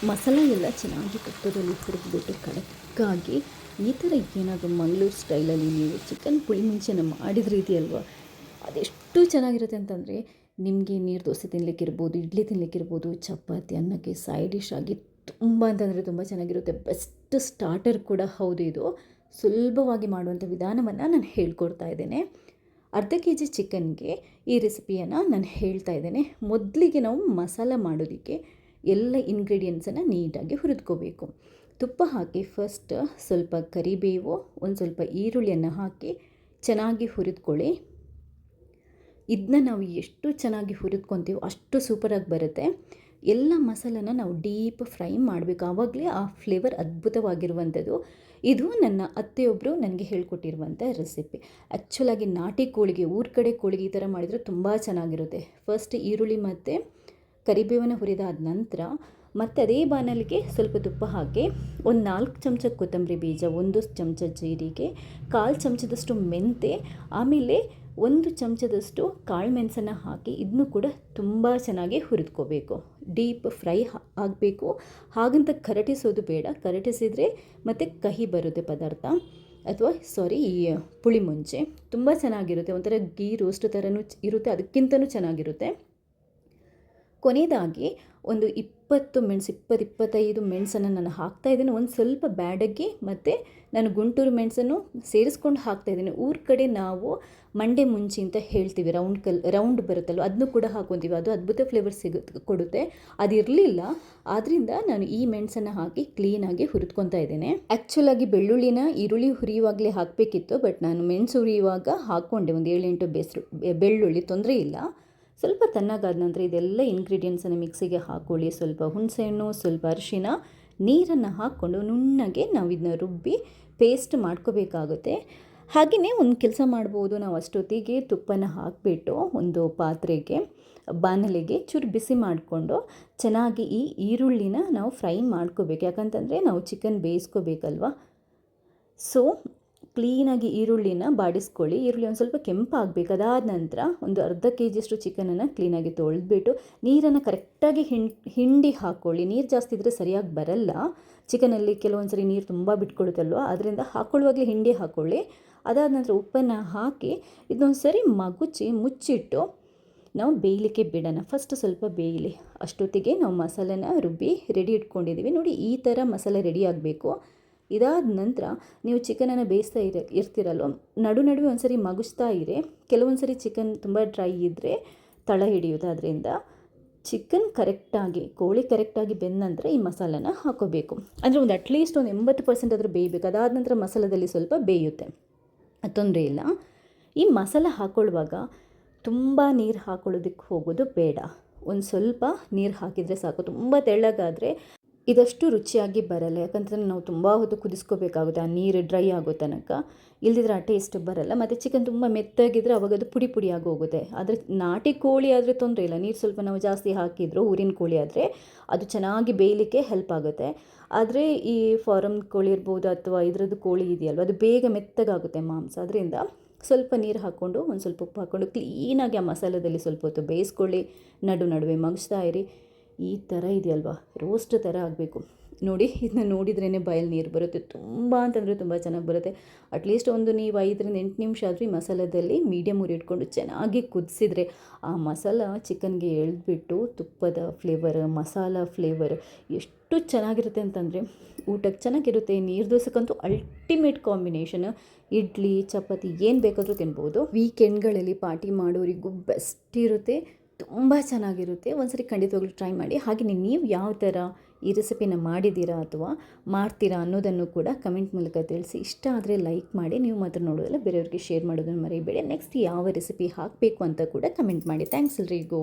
ಮಸಾಲೆ ಎಲ್ಲ ಚೆನ್ನಾಗಿ ತುಪ್ಪದಲ್ಲಿ ಹುರಿದ್ಬಿಟ್ಟು ಕಡಕ್ಕಾಗಿ ಈ ಥರ ಏನಾದರೂ ಮಂಗಳೂರು ಸ್ಟೈಲಲ್ಲಿ ನೀವು ಚಿಕನ್ ಪುಳಿ ಮುಂಚೆನ ಮಾಡಿದ ರೀತಿ ಅಲ್ವಾ, ಅದೆಷ್ಟು ಚೆನ್ನಾಗಿರುತ್ತೆ ಅಂತಂದರೆ ನಿಮಗೆ ನೀರು ದೋಸೆ ತಿನ್ನಲಿಕ್ಕಿರ್ಬೋದು, ಇಡ್ಲಿ ತಿನ್ನಲಿಕ್ಕಿರ್ಬೋದು, ಚಪಾತಿ ಅನ್ನಕ್ಕೆ ಸೈಡ್ ಡಿಶ್ ಆಗಿ ತುಂಬ ಅಂತಂದರೆ ತುಂಬ ಚೆನ್ನಾಗಿರುತ್ತೆ. ಬೆಸ್ಟ್ ಸ್ಟಾರ್ಟರ್ ಕೂಡ ಹೌದು. ಇದು ಸುಲಭವಾಗಿ ಮಾಡುವಂಥ ವಿಧಾನವನ್ನು ನಾನು ಹೇಳ್ಕೊಡ್ತಾ ಇದ್ದೇನೆ. ಅರ್ಧ ಕೆ ಜಿ ಚಿಕನ್ಗೆ ಈ ರೆಸಿಪಿಯನ್ನು ನಾನು ಹೇಳ್ತಾ ಇದ್ದೇನೆ. ಮೊದಲಿಗೆ ನಾವು ಮಸಾಲ ಮಾಡೋದಕ್ಕೆ ಎಲ್ಲ ಇಂಗ್ರೀಡಿಯೆಂಟ್ಸನ್ನು ನೀಟಾಗಿ ಹುರಿದ್ಕೋಬೇಕು. ತುಪ್ಪ ಹಾಕಿ ಫಸ್ಟ್ ಸ್ವಲ್ಪ ಕರಿಬೇವು, ಒಂದು ಸ್ವಲ್ಪ ಈರುಳ್ಳಿಯನ್ನು ಹಾಕಿ ಚೆನ್ನಾಗಿ ಹುರಿದ್ಕೊಳ್ಳಿ. ಇದನ್ನ ನಾವು ಎಷ್ಟು ಚೆನ್ನಾಗಿ ಹುರಿದ್ಕೊತೀವೋ ಅಷ್ಟು ಸೂಪರಾಗಿ ಬರುತ್ತೆ. ಎಲ್ಲ ಮಸಾಲನ ನಾವು ಡೀಪ್ ಫ್ರೈ ಮಾಡಬೇಕು, ಆವಾಗಲೇ ಆ ಫ್ಲೇವರ್ ಅದ್ಭುತವಾಗಿರುವಂಥದ್ದು. ಇದು ನನ್ನ ಅತ್ತೆಯೊಬ್ಬರು ನನಗೆ ಹೇಳ್ಕೊಟ್ಟಿರುವಂಥ ರೆಸಿಪಿ. ಆ್ಯಕ್ಚುಲಾಗಿ ನಾಟಿ ಕೋಳಿಗೆ, ಊರ ಕಡೆ ಕೋಳಿಗೆ ಈ ಥರ ಮಾಡಿದರೆ ತುಂಬ ಚೆನ್ನಾಗಿರುತ್ತೆ. ಫಸ್ಟ್ ಈರುಳ್ಳಿ ಮತ್ತು ಕರಿಬೇವನ್ನು ಹುರಿದಾದ ನಂತರ ಮತ್ತು ಅದೇ ಬಾಣಲಿಗೆ ಸ್ವಲ್ಪ ತುಪ್ಪ ಹಾಕಿ ಒಂದು 4 ಚಮಚ ಕೊತ್ತಂಬರಿ ಬೀಜ, 1 ಚಮಚ ಜೀರಿಗೆ, 1/4 ಚಮಚದಷ್ಟು ಮೆಂತೆ, ಆಮೇಲೆ 1 ಚಮಚದಷ್ಟು ಕಾಳು ಮೆಣಸನ್ನು ಹಾಕಿ ಇದನ್ನು ಕೂಡ ತುಂಬ ಚೆನ್ನಾಗಿ ಹುರಿದ್ಕೋಬೇಕು. ಡೀಪ್ ಫ್ರೈ ಆಗಬೇಕು. ಹಾಗಂತ ಕರಟಿಸೋದು ಬೇಡ, ಕರಟಿಸಿದರೆ ಮತ್ತು ಕಹಿ ಬರುತ್ತೆ ಪದಾರ್ಥ, ಅಥವಾ ಈ ಪುಳಿ ಮುಂಚೆ ತುಂಬ ಚೆನ್ನಾಗಿರುತ್ತೆ. ಒಂಥರ ಗೀ ರೋಸ್ಟ್ ಥರನೂ ಇರುತ್ತೆ, ಅದಕ್ಕಿಂತನೂ ಚೆನ್ನಾಗಿರುತ್ತೆ. ಕೊನೆಯದಾಗಿ ಒಂದು 20-25 ಮೆಣಸನ್ನು ನಾನು ಹಾಕ್ತಾಯಿದ್ದೀನಿ. ಒಂದು ಸ್ವಲ್ಪ ಬ್ಯಾಡಗಿ ಮತ್ತು ನಾನು ಗುಂಟೂರು ಮೆಣಸನ್ನು ಸೇರಿಸ್ಕೊಂಡು ಹಾಕ್ತಾಯಿದ್ದೀನಿ. ಊರ ಕಡೆ ನಾವು ಮಂಡೆ ಮುಂಚಿ ಅಂತ ಹೇಳ್ತೀವಿ, ರೌಂಡ್ ಬರುತ್ತಲ್ವ, ಅದನ್ನು ಕೂಡ ಹಾಕ್ಕೊತೀವಿ. ಅದು ಅದ್ಭುತ ಫ್ಲೇವರ್ ಕೊಡುತ್ತೆ. ಅದಿರಲಿಲ್ಲ, ಆದ್ದರಿಂದ ನಾನು ಈ ಮೆಣಸನ್ನು ಹಾಕಿ ಕ್ಲೀನಾಗಿ ಹುರಿದ್ಕೊತಾ ಇದ್ದೇನೆ. ಆ್ಯಕ್ಚುಲಾಗಿ ಬೆಳ್ಳುಳ್ಳಿನ ಈರುಳ್ಳಿ ಹುರಿಯುವಾಗಲೇ ಹಾಕಬೇಕಿತ್ತು, ಬಟ್ ನಾನು ಮೆಣಸು ಹುರಿಯುವಾಗ ಹಾಕ್ಕೊಂಡೆ ಒಂದು 7-8 ಬೆಳ್ಳುಳ್ಳಿ, ತೊಂದರೆ ಇಲ್ಲ. ಸ್ವಲ್ಪ ತಣ್ಣಗಾದ ನಂತರ ಇದೆಲ್ಲ ಇಂಗ್ರೀಡಿಯೆಂಟ್ಸನ್ನು ಮಿಕ್ಸಿಗೆ ಹಾಕ್ಕೊಳ್ಳಿ. ಸ್ವಲ್ಪ ಹುಣಸೆಹಣ್ಣು, ಸ್ವಲ್ಪ ಅರಿಶಿನ, ನೀರನ್ನು ಹಾಕ್ಕೊಂಡು ನುಣ್ಣಗೆ ನಾವು ಇದನ್ನ ರುಬ್ಬಿ ಪೇಸ್ಟ್ ಮಾಡ್ಕೋಬೇಕಾಗುತ್ತೆ. ಹಾಗೆಯೇ ಒಂದು ಕೆಲಸ ಮಾಡ್ಬೋದು, ನಾವು ಅಷ್ಟೊತ್ತಿಗೆ ತುಪ್ಪನ ಹಾಕಿಬಿಟ್ಟು ಒಂದು ಪಾತ್ರೆಗೆ, ಬಾಣಲೆಗೆ ಚೂರು ಬಿಸಿ ಮಾಡಿಕೊಂಡು ಚೆನ್ನಾಗಿ ಈ ಈರುಳ್ಳಿನ ನಾವು ಫ್ರೈ ಮಾಡ್ಕೋಬೇಕು. ಯಾಕಂತಂದರೆ ನಾವು ಚಿಕನ್ ಬೇಯಿಸ್ಕೋಬೇಕಲ್ವ. ಸೊ ಕ್ಲೀನಾಗಿ ಈರುಳ್ಳಿನ ಬಾಡಿಸ್ಕೊಳ್ಳಿ. ಈರುಳ್ಳಿ ಒಂದು ಸ್ವಲ್ಪ ಕೆಂಪಾಗಬೇಕು. ಅದಾದ ನಂತರ ಒಂದು ಅರ್ಧ ಕೆ ಜಿಯಷ್ಟು ಚಿಕನನ್ನು ಕ್ಲೀನಾಗಿ ತೊಳೆದ್ಬಿಟ್ಟು ನೀರನ್ನು ಕರೆಕ್ಟಾಗಿ ಹಿಂಡಿ ಹಾಕ್ಕೊಳ್ಳಿ. ನೀರು ಜಾಸ್ತಿ ಇದ್ದರೆ ಸರಿಯಾಗಿ ಬರಲ್ಲ. ಚಿಕನಲ್ಲಿ ಕೆಲವೊಂದು ಸರಿ ನೀರು ತುಂಬ ಬಿಟ್ಕೊಡುತ್ತಲ್ವ, ಅದರಿಂದ ಹಾಕ್ಕೊಳ್ಳುವಾಗಲೇ ಹಿಂಡಿ ಹಾಕ್ಕೊಳ್ಳಿ. ಅದಾದ ನಂತರ ಉಪ್ಪನ್ನು ಹಾಕಿ ಇದೊಂದು ಸರಿ ಮಗುಚಿ ಮುಚ್ಚಿಟ್ಟು ನಾವು ಬೇಯಲಿಕ್ಕೆ ಬಿಡೋಣ. ಫಸ್ಟ್ ಸ್ವಲ್ಪ ಬೇಯಲಿ. ಅಷ್ಟೊತ್ತಿಗೆ ನಾವು ಮಸಾಲೆನ ರುಬ್ಬಿ ರೆಡಿ ಇಟ್ಕೊಂಡಿದ್ದೀವಿ. ನೋಡಿ, ಈ ಥರ ಮಸಾಲೆ ರೆಡಿ ಆಗಬೇಕು. ಇದಾದ ನಂತರ ನೀವು ಚಿಕನನ್ನು ಬೇಯಿಸ್ತಾ ಇರ್ತೀರಲ್ವ, ನಡುವೆ ಒಂದು ಸರಿ ಮಗುಚ್ತಾ ಇರಿ. ಕೆಲವೊಂದು ಸರಿ ಚಿಕನ್ ತುಂಬ ಡ್ರೈ ಇದ್ದರೆ ತಳ ಹಿಡಿಯುತ್ತೆ. ಅದರಿಂದ ಚಿಕನ್ ಕರೆಕ್ಟಾಗಿ, ಕೋಳಿ ಕರೆಕ್ಟಾಗಿ ಬೆಂದ ನಂತರ ಈ ಮಸಾಲನ ಹಾಕೋಬೇಕು. ಅಂದರೆ ಒಂದು ಅಟ್ಲೀಸ್ಟ್ ಒಂದು 80% ಆದರೂ ಬೇಯಬೇಕು. ಅದಾದ ನಂತರ ಮಸಾಲದಲ್ಲಿ ಸ್ವಲ್ಪ ಬೇಯುತ್ತೆ, ತೊಂದರೆ ಇಲ್ಲ. ಈ ಮಸಾಲ ಹಾಕ್ಕೊಳ್ಳುವಾಗ ತುಂಬ ನೀರು ಹಾಕ್ಕೊಳ್ಳೋದಕ್ಕೆ ಹೋಗೋದು ಬೇಡ. ಒಂದು ಸ್ವಲ್ಪ ನೀರು ಹಾಕಿದರೆ ಸಾಕು. ತುಂಬ ತೆಳ್ಳಗಾದರೆ ಇದಷ್ಟು ರುಚಿಯಾಗಿ ಬರಲ್ಲ. ಯಾಕಂತಂದರೆ ನಾವು ತುಂಬ ಹೊತ್ತು ಕುದಿಸ್ಕೋಬೇಕಾಗುತ್ತೆ, ಆ ನೀರು ಡ್ರೈ ಆಗೋ ತನಕ. ಇಲ್ದಿದ್ರೆ ಆ ಟೇಸ್ಟ್ ಬರಲ್ಲ. ಮತ್ತು ಚಿಕನ್ ತುಂಬ ಮೆತ್ತಗಿದ್ರೆ ಅವಾಗ ಅದು ಪುಡಿ ಪುಡಿಯಾಗಿ ಹೋಗುತ್ತೆ. ಆದರೆ ನಾಟಿ ಕೋಳಿ ಆದರೆ ತೊಂದರೆ ಇಲ್ಲ, ನೀರು ಸ್ವಲ್ಪ ನಾವು ಜಾಸ್ತಿ ಹಾಕಿದ್ರು, ಊರಿನ ಕೋಳಿ ಆದರೆ ಅದು ಚೆನ್ನಾಗಿ ಬೇಯಲಿಕ್ಕೆ ಹೆಲ್ಪ್ ಆಗುತ್ತೆ. ಆದರೆ ಈ ಫಾರಮ್ ಕೋಳಿ ಇರ್ಬೋದು ಅಥವಾ ಇದರದ್ದು ಕೋಳಿ ಇದೆಯಲ್ವ, ಅದು ಬೇಗ ಮೆತ್ತಗಾಗುತ್ತೆ ಮಾಂಸ. ಅದರಿಂದ ಸ್ವಲ್ಪ ನೀರು ಹಾಕ್ಕೊಂಡು, ಒಂದು ಸ್ವಲ್ಪ ಉಪ್ಪು ಹಾಕ್ಕೊಂಡು ಕ್ಲೀನಾಗಿ ಆ ಮಸಾಲದಲ್ಲಿ ಸ್ವಲ್ಪ ಹೊತ್ತು ಬೇಯಿಸ್ಕೊಳ್ಳಿ. ನಡುವೆ ಮಗಿಸ್ತಾ ಇರಿ. ಈ ಥರ ಇದೆಯಲ್ವ, ರೋಸ್ಟ್ ಥರ ಆಗಬೇಕು. ನೋಡಿ, ಇದನ್ನ ನೋಡಿದ್ರೇ ಬಾಯಲ್ಲಿ ನೀರು ಬರುತ್ತೆ. ತುಂಬ ಅಂತಂದರೆ ತುಂಬ ಚೆನ್ನಾಗಿ ಬರುತ್ತೆ. ಅಟ್ಲೀಸ್ಟ್ ಒಂದು ನೀವು 5-8 ನಿಮಿಷ ಆದರೂ ಈ ಮಸಾಲದಲ್ಲಿ ಮೀಡಿಯಮ್ ಉರಿ ಇಟ್ಕೊಂಡು ಚೆನ್ನಾಗಿ ಕುದಿಸಿದ್ರೆ ಆ ಮಸಾಲ ಚಿಕನ್ಗೆ ಎಳೆದ್ಬಿಟ್ಟು ತುಪ್ಪದ ಫ್ಲೇವರ್, ಮಸಾಲ ಫ್ಲೇವರ್ ಎಷ್ಟು ಚೆನ್ನಾಗಿರುತ್ತೆ ಅಂತಂದರೆ ಊಟಕ್ಕೆ ಚೆನ್ನಾಗಿರುತ್ತೆ. ನೀರು ದೋಸೆಗಂತೂ ಅಲ್ಟಿಮೇಟ್ ಕಾಂಬಿನೇಷನ್. ಇಡ್ಲಿ, ಚಪಾತಿ ಏನು ಬೇಕಾದರೂ ತಿನ್ಬೋದು. ವೀಕೆಂಡ್ಗಳಲ್ಲಿ ಪಾರ್ಟಿ ಮಾಡೋರಿಗೂ ಬೆಸ್ಟ್ ಇರುತ್ತೆ, ತುಂಬ ಚೆನ್ನಾಗಿರುತ್ತೆ. ಒಂದ್ಸರಿ ಖಂಡಿತವಾಗ್ಲೂ ಟ್ರೈ ಮಾಡಿ. ಹಾಗೆಯೇ ನೀವು ಯಾವ ಥರ ಈ ರೆಸಿಪಿನ ಮಾಡಿದ್ದೀರಾ ಅಥವಾ ಮಾಡ್ತೀರಾ ಅನ್ನೋದನ್ನು ಕೂಡ ಕಮೆಂಟ್ ಮೂಲಕ ತಿಳಿಸಿ. ಇಷ್ಟ ಆದರೆ ಲೈಕ್ ಮಾಡಿ. ನೀವು ಮಾತ್ರ ನೋಡೋದಲ್ಲ, ಬೇರೆಯವ್ರಿಗೆ ಶೇರ್ ಮಾಡೋದನ್ನು ಮರಿಬೇಡಿ. ನೆಕ್ಸ್ಟ್ ಯಾವ ರೆಸಿಪಿ ಹಾಕಬೇಕು ಅಂತ ಕೂಡ ಕಮೆಂಟ್ ಮಾಡಿ. ಥ್ಯಾಂಕ್ಸ್ ಎಲ್ರಿಗೂ.